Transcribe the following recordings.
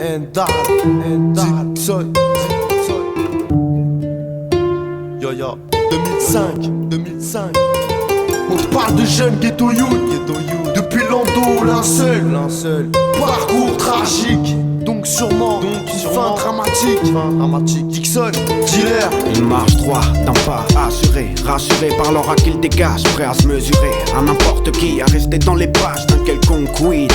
Endal, Dixon. Yo yo, 2005. On te parle de jeunes ghetto youth. Depuis l'endo, linceul. Parcours tragique. Donc sûrement une fin dramatique. Dixon, dealer. Il marche droit d'un pas assuré, rassuré par l'aura qu'il dégage, prêt à se mesurer à n'importe qui, à rester dans les pages d'un quelconque weed.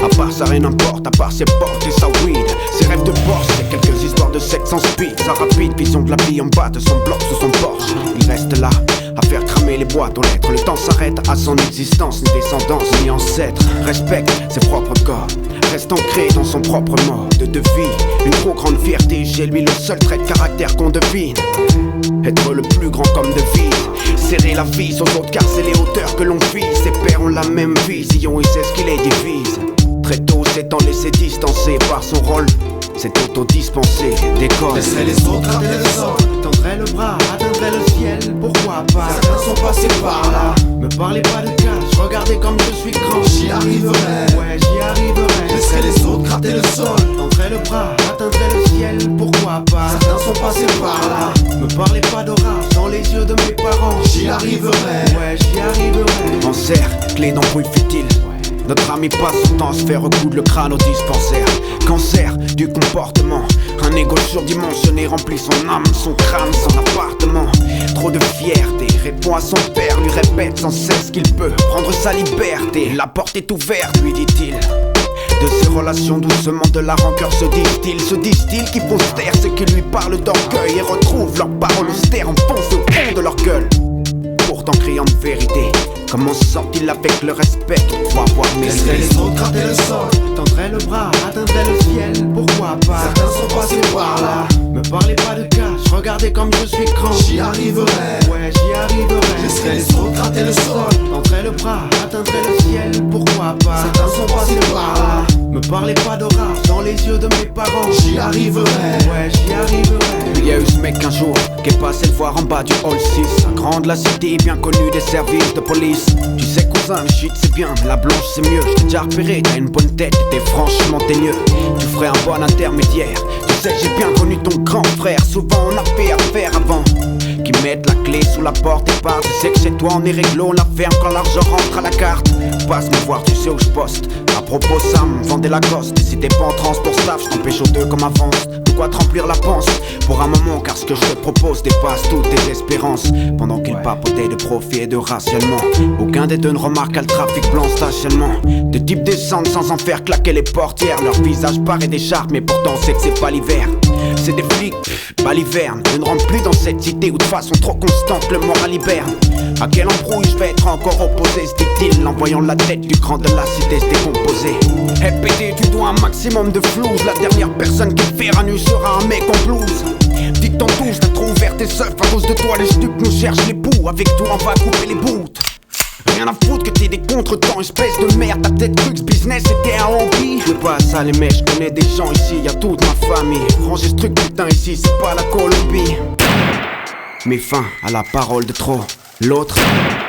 À part ça rien n'importe, à part ses portes et sa weed. Ses rêves de Porsche, et quelques histoires de sexe en speed. Sa rapide vision de la vie en bas de son bloc sous son Porsche. Il reste là, à faire cramer les boîtes aux lettres. Le temps s'arrête à son existence, ni descendance, ni ancêtre. Respecte ses propres corps, reste ancré dans son propre mode de vie. Une trop grande fierté, chez lui le seul trait de caractère qu'on devine. Être le plus grand comme devise, serrer la vis aux autres car c'est les hauteurs que l'on vise. Ses pères ont la même vision, il sait ce qui les divise. Très tôt s'étant laissé distancer par son rôle, c'est auto-dispensé d'école. Laisserait les autres atteindre le sol, tendrait le bras, atteindrait le ciel, pourquoi pas. Certains sont passés par là. Me parlez pas de cash, regardez comme je suis grand. J'y arriverai, ouais j'y arriverai. Laisserait les autres gratter le sol, tendrait le bras, atteindrait le ciel, pourquoi pas. Certains sont passés par là. Me parlez pas d'orage dans les yeux de mes parents. J'y arriverai, ouais j'y arriverai. Encerclé d'embrouilles futiles, notre ami passe son temps à se faire recoudre le crâne au dispensaire. Cancer du comportement, un égo surdimensionné remplit son âme, son crâne, son appartement. Trop de fierté, répond à son père, lui répète sans cesse qu'il peut prendre sa liberté. La porte est ouverte, lui dit-il. De ses relations doucement de la rancœur se disent-ils qui postèrent ceux qui lui parlent d'orgueil et retrouvent leurs paroles austères enfoncées au fond de leur gueule. Pourtant criant de vérité, comment sort-il avec le respect qu'il faut avoir mérité? Laisserait les autres gratter le sol, tendrait le bras, atteindrait le ciel, pourquoi pas. Certains sont passés par là. Me parlez pas de cash, regardez comme je suis grand. J'y arriverai, ouais j'y arriverai. Laisserait les autres gratter le sol, tendrait le bras, atteindrait le ciel, pourquoi pas. Certains sont passés par là. Me parlez pas d'orage dans les yeux de mes parents. J'y arriverai, ouais j'y arriverai. Il y a eu ce mec un jour qui est passé le voir en bas du hall 6. Un grand de la cité, bien connu des services de police. Tu sais cousin, le shit c'est bien, mais la blanche c'est mieux. Je t'ai déjà repéré, t'as une bonne tête, t'es franchement teigneux. Tu ferais un bon intermédiaire. Tu sais j'ai bien connu ton grand frère. Souvent on a fait affaire avant qui mettent la clé sous la porte et part. Tu sais que chez toi on est réglo, on la ferme quand l'argent rentre à la carte. Passe me voir, tu sais où je poste. À propos Sam, vendez la gosse. Et si t'es pas en transe pour staff, je t'empêche aux deux comme avance. De quoi te remplir la panse pour un moment, car ce que je te propose dépasse toutes tes espérances. Pendant qu'ils papotaient de profit et de rationnement, aucun des deux ne remarqua le trafic blanc stationnement. Des types descendent sans en faire claquer les portières. Leur visage paraît d'écharpe, mais pourtant on sait que c'est pas l'hiver. C'est des flics, pas l'hiverne. Je ne rentre plus dans cette cité où de façon trop constante le moral hiberne. À quelle embrouille je vais être encore opposé, se dit-il, en voyant la tête du cran de la cité se décomposer. Hey pété, tu dois un maximum de flouze. La dernière personne qui te verra nu sera un mec en blouse. Dis que t'en touches, t'as trop ouvert tes seufs. À cause de toi les stups nous cherchent les bouts. Avec toi on va couper les bouts. Rien à foutre que t'aies des contretemps, espèce de merde. T'as peut-être cru que ce business était un hobby. Je pas ça les mecs, je connais des gens ici, y'a toute ma famille. Rangez ce truc putain ici, c'est pas la Colombie. Mets fin à la parole de trop. L'autre,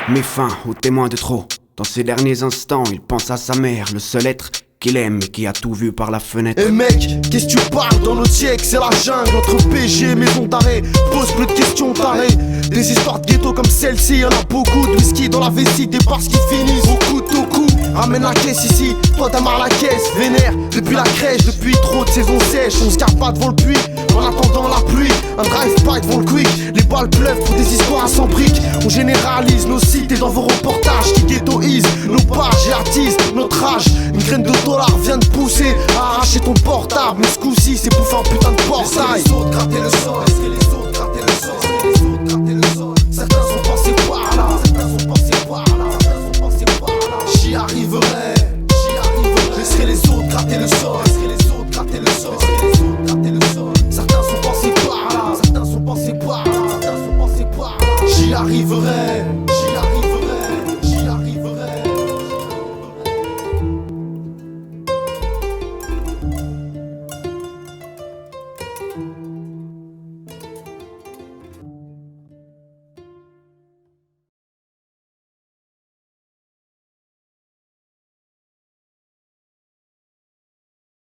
met fin au témoin de trop. Dans ces derniers instants, il pense à sa mère, le seul être qu'il aime et qui a tout vu par la fenêtre. Eh mec, qu'est-ce que tu parles dans notre siècle? C'est la jungle entre PG et maison d'arrêt. Pose plus de questions tarées. Des histoires de ghetto comme celle-ci, y'en a beaucoup. De whisky dans la vessie, des bars qui finissent au couteau au cou. Ramène la caisse ici, toi t'as marre la caisse. Vénère, depuis la crèche, depuis trop de saisons sèches. On se garde pas devant le puits, en attendant la pluie. Un drive-by devant le quick, les balles pleuvent pour des histoires à 100 briques. On généralise nos cités dans vos reportages qui ghettoisent nos pages et attisent notre rage. Une graine de dollar vient de pousser à arracher ton portable. Mais ce coup-ci c'est pour faire un putain de portail. Laisser les autres gratter le sol, laisser les autres